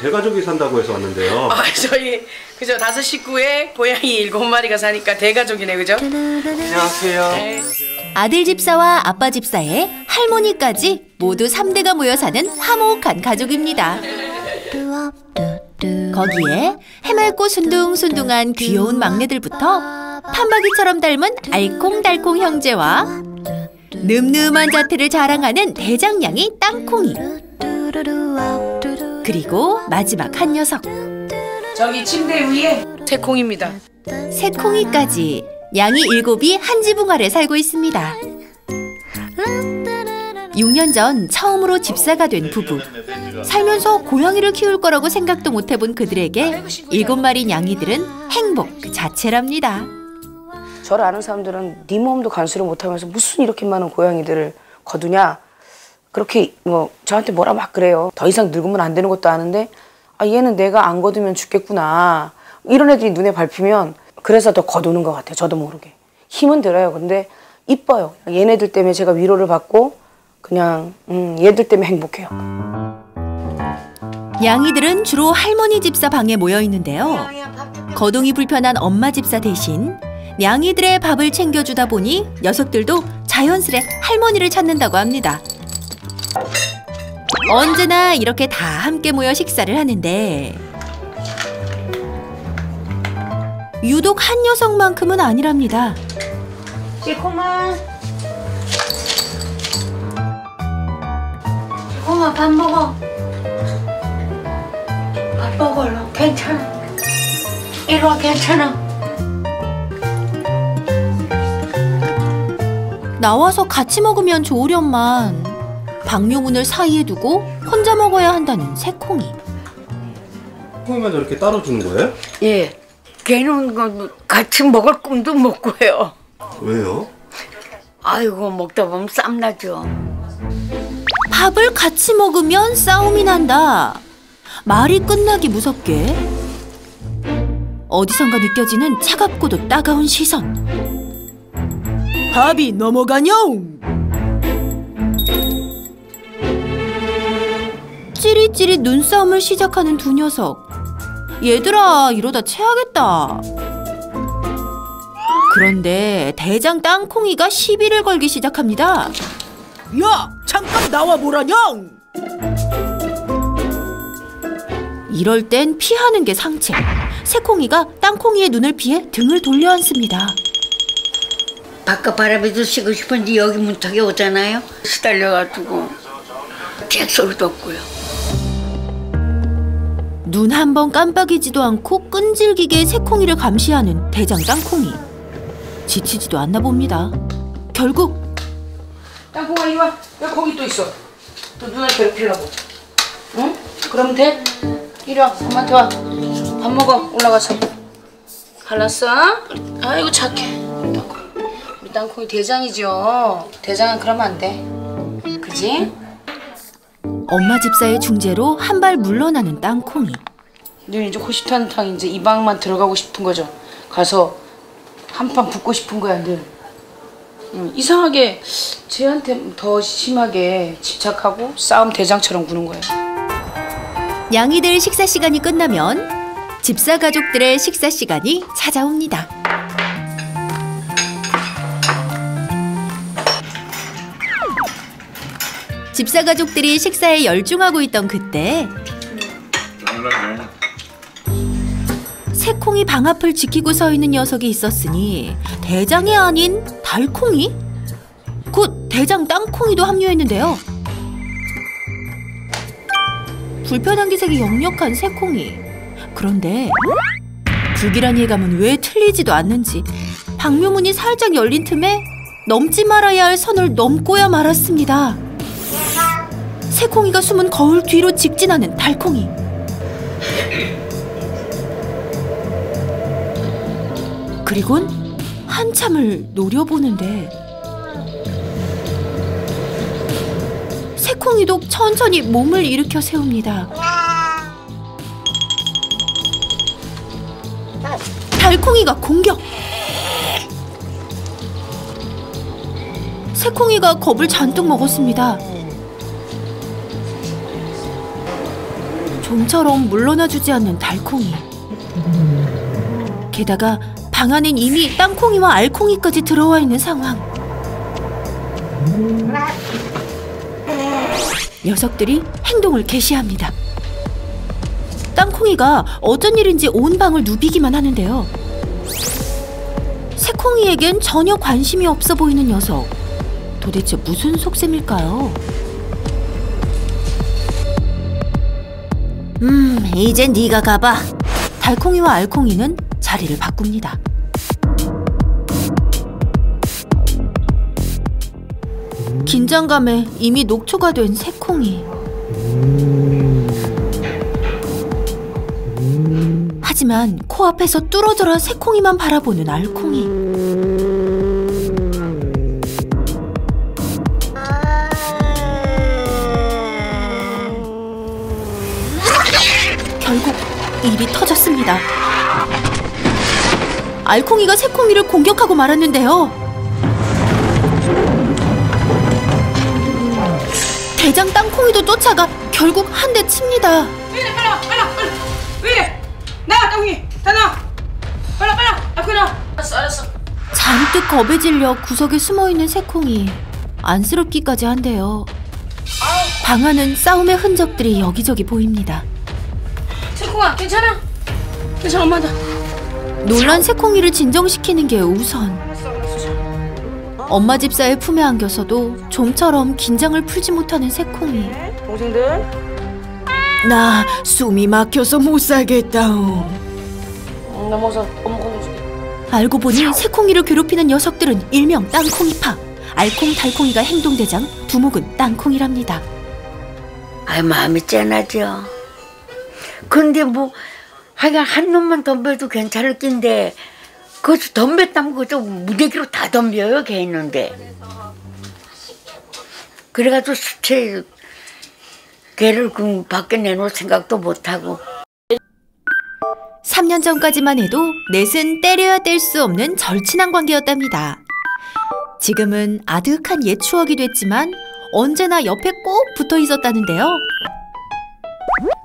대가족이 산다고 해서 왔는데요. 저희 그죠 5식구에 고양이 7마리가 사니까 대가족이네 그죠? 안녕하세요. 네. 아들 집사와 아빠 집사에 할머니까지 모두 3대가 모여 사는 화목한 가족입니다. 거기에 해맑고 순둥순둥한 귀여운 막내들부터 판박이처럼 닮은 알콩달콩 형제와 늠름한 자태를 자랑하는 대장냥이 땅콩이, 그리고 마지막 한 녀석 저기 침대 위에 새콩입니다. 새콩이까지 양이 7이 한 지붕 아래 살고 있습니다. 6년 전 처음으로 집사가 된 부부. 살면서 고양이를 키울 거라고 생각도 못 해본 그들에게 7마리 냥이들은 행복 그 자체랍니다. 저를 아는 사람들은 네 몸도 간수를 못하면서 무슨 이렇게 많은 고양이들을 거두냐, 그렇게 저한테 뭐라 막 그래요. 더 이상 늙으면 안 되는 것도 아는데 얘는 내가 안 거두면 죽겠구나, 이런 애들이 눈에 밟히면 그래서 더 거두는 것 같아요. 저도 모르게 힘은 들어요. 근데 이뻐요. 얘네들 때문에 제가 위로를 받고 그냥 얘들 때문에 행복해요. 냥이들은 주로 할머니 집사 방에 모여 있는데요. 거동이 불편한 엄마 집사 대신 냥이들의 밥을 챙겨주다 보니 녀석들도 자연스레 할머니를 찾는다고 합니다. 언제나 이렇게 다 함께 모여 식사를 하는데 유독 한 녀석만큼은 아니랍니다. 새콤아, 새콤아 밥 먹어. 밥 먹어. 얼른. 괜찮아. 이리 와. 괜찮아. 나와서 같이 먹으면 좋으련만 방묘문을 사이에 두고 혼자 먹어야 한다는 새콩이. 새콩이만 저렇게 따로 주는 거예요? 예. 걔는 같이 먹을 꿈도 못 꿔요. 왜요? 아이고, 먹다 보면 쌈나죠. 밥을 같이 먹으면 싸움이 난다. 말이 끝나기 무섭게 어디선가 느껴지는 차갑고도 따가운 시선. 밥이 넘어가뇨! 찌릿찌릿 눈싸움을 시작하는 두 녀석. 얘들아, 이러다 체하겠다. 그런데 대장 땅콩이가 시비를 걸기 시작합니다. 야, 잠깐 나와 보라냥! 이럴 땐 피하는 게 상책. 새콩이가 땅콩이의 눈을 피해 등을 돌려앉습니다. 바깥 바람에도 쉬고 싶은데 여기 문턱에 오잖아요. 시달려가지고 객소리도 없고요. 눈 한 번 깜빡이지도 않고 끈질기게 새콩이를 감시하는 대장 땅콩이. 지치지도 않나 봅니다. 결국 땅콩아, 이리 와. 야, 거기 또 있어. 또 누나 괴롭히려고. 응? 그러면 돼? 이리 와. 엄마한테 와. 밥 먹어. 올라가서. 갈랐어? 아이고 착해. 우리 땅콩이 대장이죠. 대장은 그러면 안 돼. 그지? 엄마 집사의 중재로 한 발 물러나는 땅콩이. 늘 이제 호시탄탕 이제 이 방만 들어가고 싶은 거죠. 가서 한판 붙고 싶은 거야 늘. 이상하게 쟤한테 더 심하게 집착하고 싸움 대장처럼 구는 거예요. 냥이들 식사 시간이 끝나면 집사 가족들의 식사 시간이 찾아옵니다. 집사 가족들이 식사에 열중하고 있던 그때 새콩이 방 앞을 지키고 서 있는 녀석이 있었으니 대장이 아닌 달콩이? 곧 대장 땅콩이도 합류했는데요. 불편한 기색이 역력한 새콩이. 그런데 불길한 예감은 왜 틀리지도 않는지 방묘문이 살짝 열린 틈에 넘지 말아야 할 선을 넘고야 말았습니다. 새콩이가 숨은 거울 뒤로 직진하는 달콩이. 그리곤 한참을 노려보는데 새콩이도 천천히 몸을 일으켜 세웁니다. 달콩이가 공격! 새콩이가 겁을 잔뜩 먹었습니다. 좀처럼 물러나주지 않는 달콩이. 게다가 방 안엔 이미 땅콩이와 알콩이까지 들어와 있는 상황. 녀석들이 행동을 개시합니다. 땅콩이가 어쩐 일인지 온 방을 누비기만 하는데요. 새콩이에겐 전혀 관심이 없어 보이는 녀석. 도대체 무슨 속셈일까요? 이젠 네가 가봐. 달콩이와 알콩이는 자리를 바꿉니다. 긴장감에 이미 녹초가 된 새콩이. 하지만 코앞에서 뚫어져라 새콩이만 바라보는 알콩이. 결국 일이 터졌습니다. 알콩이가 새콩이를 공격하고 말았는데요. 대장 땅콩이도 쫓아가 결국 한 대 칩니다. 왜 이래? 빨리 와, 빨리 와, 빨리. 왜 이래? 나와, 땅콩이. 다 나와. 빨리 와, 빨리 와. 앞으로 나와. 알았어. 잔뜩 겁에 질려 구석에 숨어있는 새콩이 안쓰럽기까지 한데요. 방 안은 싸움의 흔적들이 여기저기 보입니다. 새콩아, 괜찮아? 괜찮아, 엄마다. 놀란 새콩이를 진정시키는 게 우선. 엄마 집사의 품에 안겨서도 좀처럼 긴장을 풀지 못하는 새콩이. 동생들. 나 숨이 막혀서 못 살겠다오. 넘어서 엄마 건너줄게. 알고 보니 새콩이를 괴롭히는 녀석들은 일명 땅콩이파. 알콩 달콩이가 행동대장, 두목은 땅콩이랍니다. 아이, 마음이 짠하죠. 근데 뭐 하여간 한 놈만 덤벼도 괜찮을 낀데 그것도 덤볐다면 그것도 무대기로 다 덤벼요, 걔 있는데. 그래가지고 수채 걔를 그 밖에 내놓을 생각도 못하고. 3년 전까지만 해도 넷은 때려야 뗄 수 없는 절친한 관계였답니다. 지금은 아득한 옛 추억이 됐지만 언제나 옆에 꼭 붙어 있었다는데요.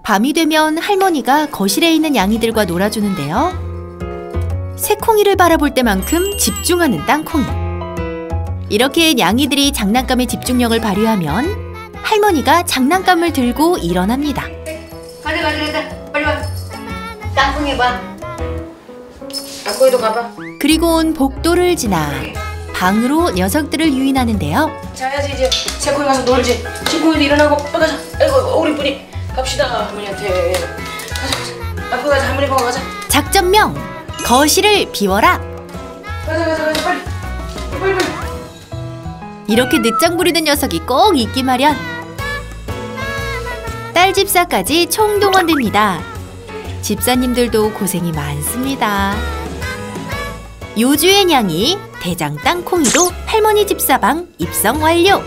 밤이 되면 할머니가 거실에 있는 양이들과 놀아주는데요. 새콩이를 바라볼 때만큼 집중하는 땅콩이. 이렇게 양이들이 장난감에 집중력을 발휘하면 할머니가 장난감을 들고 일어납니다. 가자, 빨리 와. 땅콩이 봐. 땅콩이도 가봐. 그리고는 복도를 지나 방으로 녀석들을 유인하는데요. 자야지 이제. 새콩이 가서 놀지. 새콩이도 일어나고 빨리 가자. 아이고, 우리 뿌리. 갑시다, 할머니한테. 가자. 땅콩이 가자, 할머니 보고 가자. 작전명! 거실을 비워라! 가자, 빨리. 이렇게 늦장 부리는 녀석이 꼭 있기 마련. 딸 집사까지 총동원됩니다. 집사님들도 고생이 많습니다. 요주의 냥이 대장 땅콩이도 할머니 집사방 입성 완료.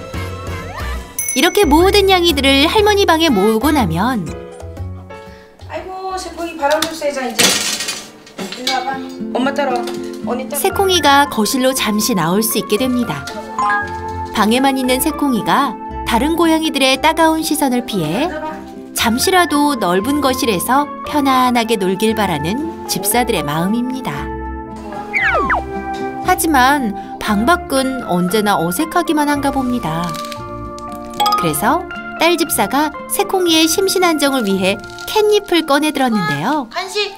이렇게 모든 냥이들을 할머니 방에 모으고 나면 아이고, 새콩이 바람 좀 쐬자 이제. 일로 와봐. 엄마 따라와. 언니 따라와. 새콩이가 거실로 잠시 나올 수 있게 됩니다. 방에만 있는 새콩이가 다른 고양이들의 따가운 시선을 피해 잠시라도 넓은 거실에서 편안하게 놀길 바라는 집사들의 마음입니다. 하지만 방 밖은 언제나 어색하기만 한가 봅니다. 그래서 딸 집사가 새콩이의 심신안정을 위해 캣잎을 꺼내 들었는데요. 간식.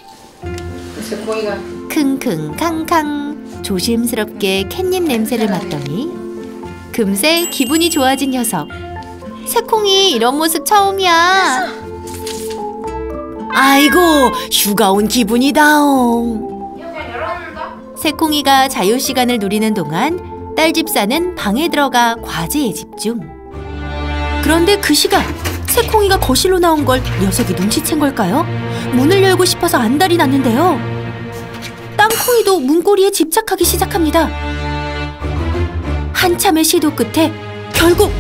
새콩이가. 킁킁 캉캉 조심스럽게 캣잎 냄새를 맡더니 금세 기분이 좋아진 녀석. 새콩이 이런 모습 처음이야. 아이고, 휴가 온 기분이다옹. 새콩이가 자유시간을 누리는 동안 딸 집사는 방에 들어가 과제에 집중. 그런데 그 시간 새콩이가 거실로 나온 걸 녀석이 눈치챈 걸까요? 문을 열고 싶어서 안달이 났는데요. 땅콩이도 문고리에 집착하기 시작합니다. 한참의 시도 끝에 결국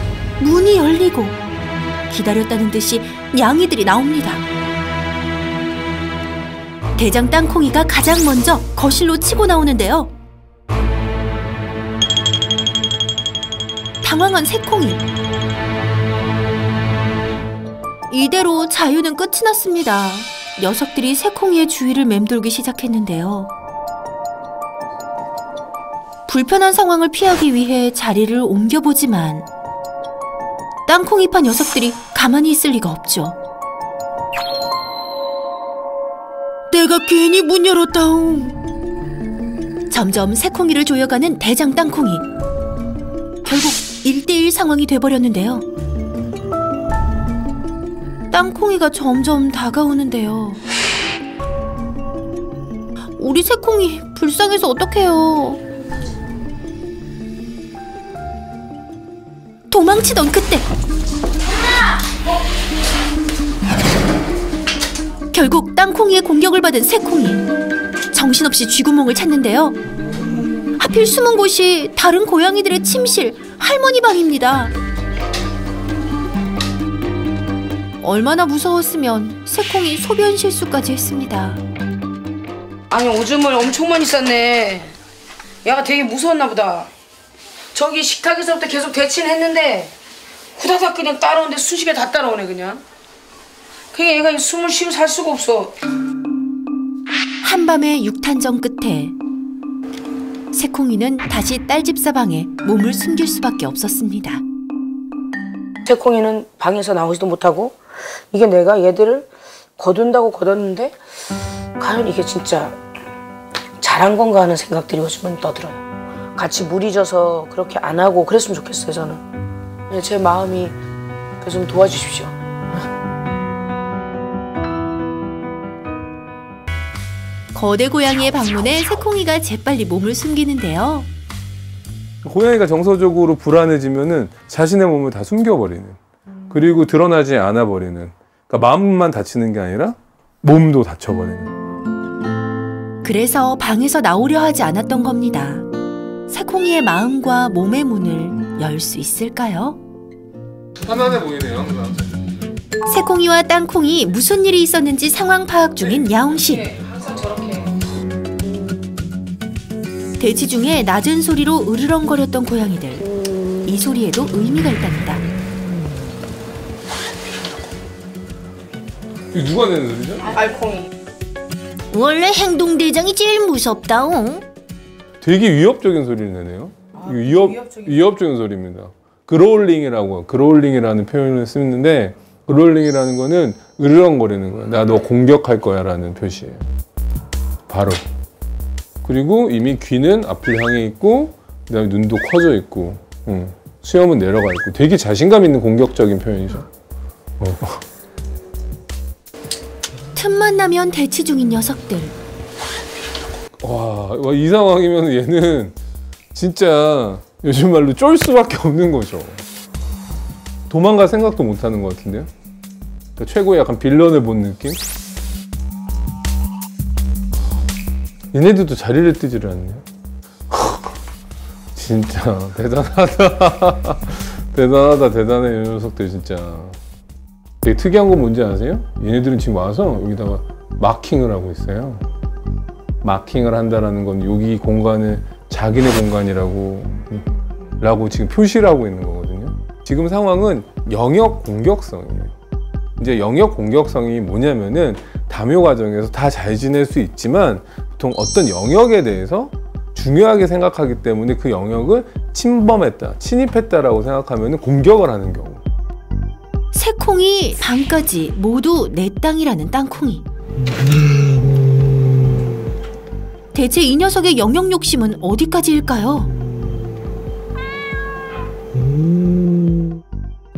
문이 열리고 기다렸다는 듯이 냥이들이 나옵니다. 대장 땅콩이가 가장 먼저 거실로 치고 나오는데요. 당황한 새콩이. 이대로 자유는 끝이 났습니다. 녀석들이 새콩이의 주위를 맴돌기 시작했는데요. 불편한 상황을 피하기 위해 자리를 옮겨보지만 땅콩이파 녀석들이 가만히 있을 리가 없죠. 내가 괜히 문 열었다옹. 점점 새콩이를 조여가는 대장 땅콩이. 결국 1대1 상황이 돼버렸는데요. 땅콩이가 점점 다가오는데요. 우리 새콩이 불쌍해서 어떡해요. 도망치던 그때 결국 땅콩이의 공격을 받은 새콩이 정신없이 쥐구멍을 찾는데요. 하필 숨은 곳이 다른 고양이들의 침실, 할머니 방입니다. 얼마나 무서웠으면 새콩이 소변 실수까지 했습니다. 아니 오줌을 엄청 많이 쌌네. 얘가 되게 무서웠나 보다. 저기 식탁에서부터 계속 대치는 했는데 후다닥 그냥 따라오는데 순식간에 다 따라오네 그냥. 그게 얘가 숨을 쉬고 살 수가 없어. 한밤의 육탄전 끝에 새콩이는 다시 딸집사 방에 몸을 숨길 수밖에 없었습니다. 새콩이는 방에서 나오지도 못하고 이게 내가 얘들을 거둔다고 거뒀는데 과연 이게 진짜 잘한 건가 하는 생각들이 요즘은 떠들어요. 같이 무리져서 그렇게 안 하고 그랬으면 좋겠어요 저는. 제 마음이 좀 도와주십시오. 거대 고양이의 방문에 새콩이가 재빨리 몸을 숨기는데요. 고양이가 정서적으로 불안해지면은 자신의 몸을 다 숨겨버리는, 그리고 드러나지 않아 버리는. 그러니까 마음만 다치는 게 아니라 몸도 다쳐버리는. 그래서 방에서 나오려 하지 않았던 겁니다. 새콩이의 마음과 몸의 문을 열 수 있을까요? 편안해 보이네요 항상. 새콩이와 땅콩이 무슨 일이 있었는지 상황 파악 중인 야옹씨. 항상 저렇게. 대치 중에 낮은 소리로 으르렁거렸던 고양이들. 이 소리에도 의미가 있답니다. 이거 누가 내는 소리죠? 알콩이. 원래 행동대장이 제일 무섭다옹. 되게 위협적인 소리를 내네요. 위협적인 소리입니다. 그로울링이라고, 그로울링이라는 표현을 쓰는데, 그로울링이라는 거는 으르렁거리는 거야. 나 너 공격할 거야 라는 표시예요. 바로. 그리고 이미 귀는 앞을 향해 있고, 그다음에 눈도 커져 있고, 수염은 내려가 있고, 되게 자신감 있는 공격적인 표현이죠. 틈만 나면 대치 중인 녀석들. 와, 이 상황이면 얘는 진짜 요즘 말로 쫄 수밖에 없는 거죠. 도망갈 생각도 못 하는 것 같은데요? 그러니까 최고의 약간 빌런을 본 느낌? 얘네들도 자리를 뜨지를 않네요. 진짜 대단하다. 대단해, 이 녀석들 진짜. 되게 특이한 건 뭔지 아세요? 얘네들은 지금 와서 여기다가 마킹을 하고 있어요. 마킹을 한다라는 건 여기 공간을 자기네 공간이라고 지금 표시를 하고 있는 거거든요. 지금 상황은 영역 공격성이에요. 이제 영역 공격성이 뭐냐면은 다묘 과정에서 다 잘 지낼 수 있지만 보통 어떤 영역에 대해서 중요하게 생각하기 때문에 그 영역을 침범했다, 침입했다라고 생각하면 공격을 하는 경우. 새콩이 방까지 모두 내 땅이라는 땅콩이. 대체 이 녀석의 영역 욕심은 어디까지일까요?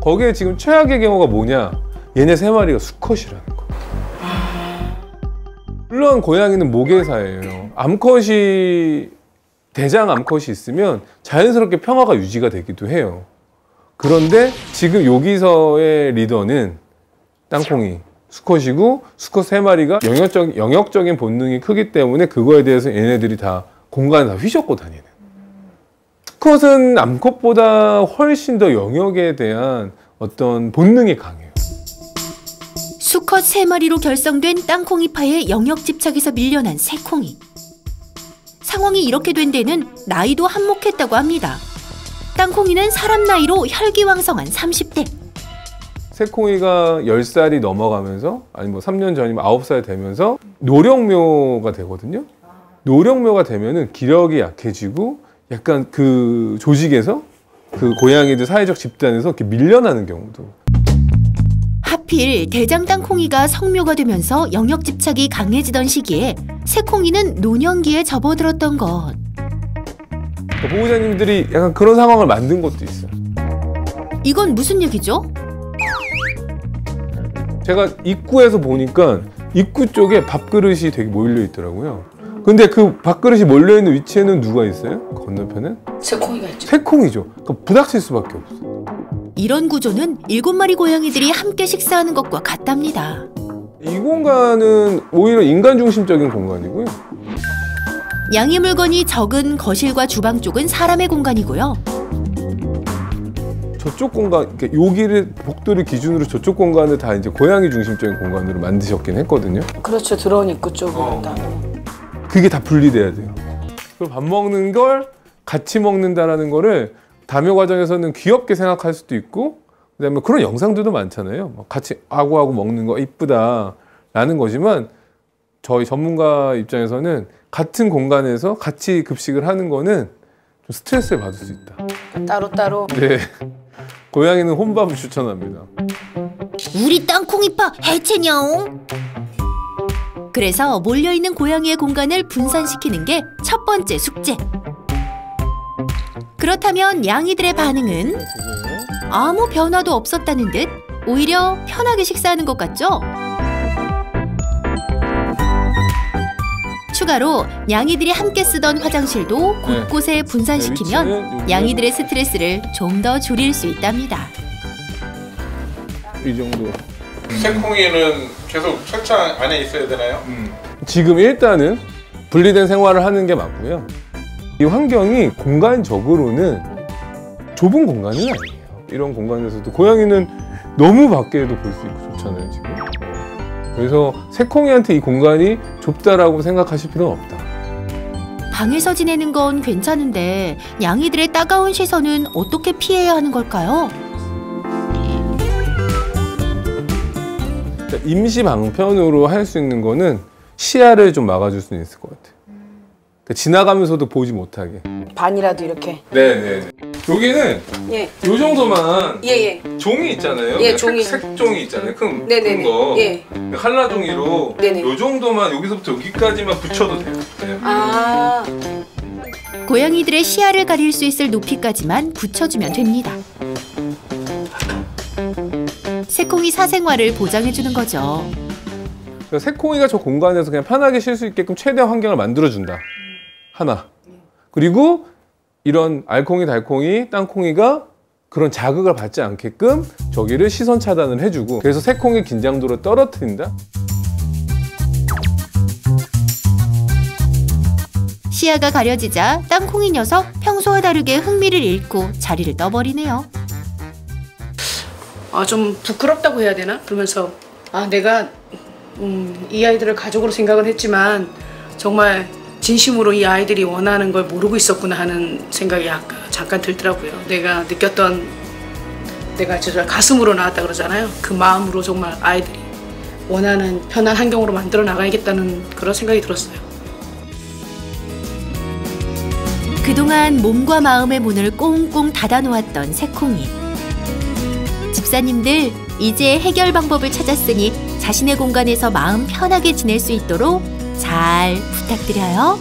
거기에 지금 최악의 경우가 뭐냐? 얘네 세 마리가 수컷이라는 거. 물론 고양이는 모계사예요. 암컷이, 대장 암컷이 있으면 자연스럽게 평화가 유지가 되기도 해요. 그런데 지금 여기서의 리더는 땅콩이 수컷이고, 수컷 세 마리가 영역적인 본능이 크기 때문에 그거에 대해서 얘네들이 다 공간을 다 휘젓고 다니는. 수컷은 암컷보다 훨씬 더 영역에 대한 어떤 본능이 강해요. 수컷 3마리로 결성된 땅콩이파의 영역 집착에서 밀려난 새콩이. 상황이 이렇게 된 데는 나이도 한몫했다고 합니다. 땅콩이는 사람 나이로 혈기왕성한 30대. 새콩이가 10살이 넘어가면서 아니 뭐 3년 전이면 9살 되면서 노령묘가 되거든요. 노령묘가 되면은 기력이 약해지고 약간 그 조직에서 그 고양이들 사회적 집단에서 이렇게 밀려나는 경우도. 하필 대장 땅콩이가 성묘가 되면서 영역 집착이 강해지던 시기에 새콩이는 노년기에 접어들었던 것. 보호자님들이 약간 그런 상황을 만든 것도 있어요. 이건 무슨 얘기죠? 제가 입구에서 보니까 입구 쪽에 밥그릇이 되게 몰려 있더라고요. 근데 그 밥그릇이 몰려 있는 위치에는 누가 있어요? 건너편에? 새콩이가 있죠. 새콩이죠. 그러니까 부닥칠 수밖에 없어. 이런 구조는 7마리 고양이들이 함께 식사하는 것과 같답니다. 이 공간은 오히려 인간 중심적인 공간이고요. 양의 물건이 적은 거실과 주방 쪽은 사람의 공간이고요. 저쪽 공간, 여기를 복도를 기준으로 저쪽 공간을 다 이제 고양이 중심적인 공간으로 만드셨긴 했거든요. 그렇죠. 들어온 입구 쪽은 다. 그게 다 분리돼야 돼요. 그리고 밥 먹는 걸 같이 먹는다라는 거를 다묘 과정에서는 귀엽게 생각할 수도 있고, 그다음에 그런 영상들도 많잖아요. 같이 아구아구 먹는 거 이쁘다라는 거지만 저희 전문가 입장에서는 같은 공간에서 같이 급식을 하는 거는 좀 스트레스를 받을 수 있다. 따로따로. 네. 고양이는 혼밥을 추천합니다. 우리 땅콩이파 해체냐옹. 그래서 몰려있는 고양이의 공간을 분산시키는 게 첫 번째 숙제. 그렇다면 양이들의 반응은 아무 변화도 없었다는 듯 오히려 편하게 식사하는 것 같죠? 추가로 양이들이 함께 쓰던 화장실도 곳곳에 분산시키면 양이들의 스트레스를 좀 더 줄일 수 있답니다. 이 정도. 새콩이는 계속 철창 안에 있어야 되나요? 지금 일단은 분리된 생활을 하는 게 맞고요. 이 환경이 공간적으로는 좁은 공간은 아니에요. 이런 공간에서도 고양이는 너무 밖에도 볼 수 있고 좋잖아요, 지금. 그래서 새콩이한테 이 공간이 좁다라고 생각하실 필요는 없다. 방에서 지내는 건 괜찮은데 양이들의 따가운 시선은 어떻게 피해야 하는 걸까요? 임시 방편으로 할 수 있는 거는 시야를 좀 막아줄 수 있을 것 같아요. 그러니까 지나가면서도 보지 못하게. 반이라도 이렇게. 네네. 여기는 예. 요 정도만 예. 종이 있잖아요. 예, 종이. 색종이 있잖아요. 큰 네네네. 거. 예. 칼라 종이로 네네. 요 정도만 여기서부터 여기까지만 붙여도 돼요. 네. 아. 고양이들의 시야를 가릴 수 있을 높이까지만 붙여주면 됩니다. 새콩이 사생활을 보장해주는 거죠. 그러니까 새콩이가 저 공간에서 그냥 편하게 쉴 수 있게끔 최대한 환경을 만들어준다. 하나. 그리고 이런 알콩이, 달콩이, 땅콩이가 그런 자극을 받지 않게끔 저기를 시선 차단을 해주고, 그래서 새콩의 긴장도를 떨어뜨린다. 시야가 가려지자 땅콩이 녀석 평소와 다르게 흥미를 잃고 자리를 떠버리네요. 좀 부끄럽다고 해야 되나? 그러면서 내가 이 아이들을 가족으로 생각은 했지만 정말 진심으로 이 아이들이 원하는 걸 모르고 있었구나 하는 생각이 아까 잠깐 들더라고요. 내가 느꼈던, 내가 진짜 가슴으로 나왔다 그러잖아요. 그 마음으로 정말 아이들이 원하는 편한 환경으로 만들어 나가야겠다는 그런 생각이 들었어요. 그동안 몸과 마음의 문을 꽁꽁 닫아놓았던 새콩이. 집사님들, 이제 해결 방법을 찾았으니 자신의 공간에서 마음 편하게 지낼 수 있도록 잘 부탁드려요.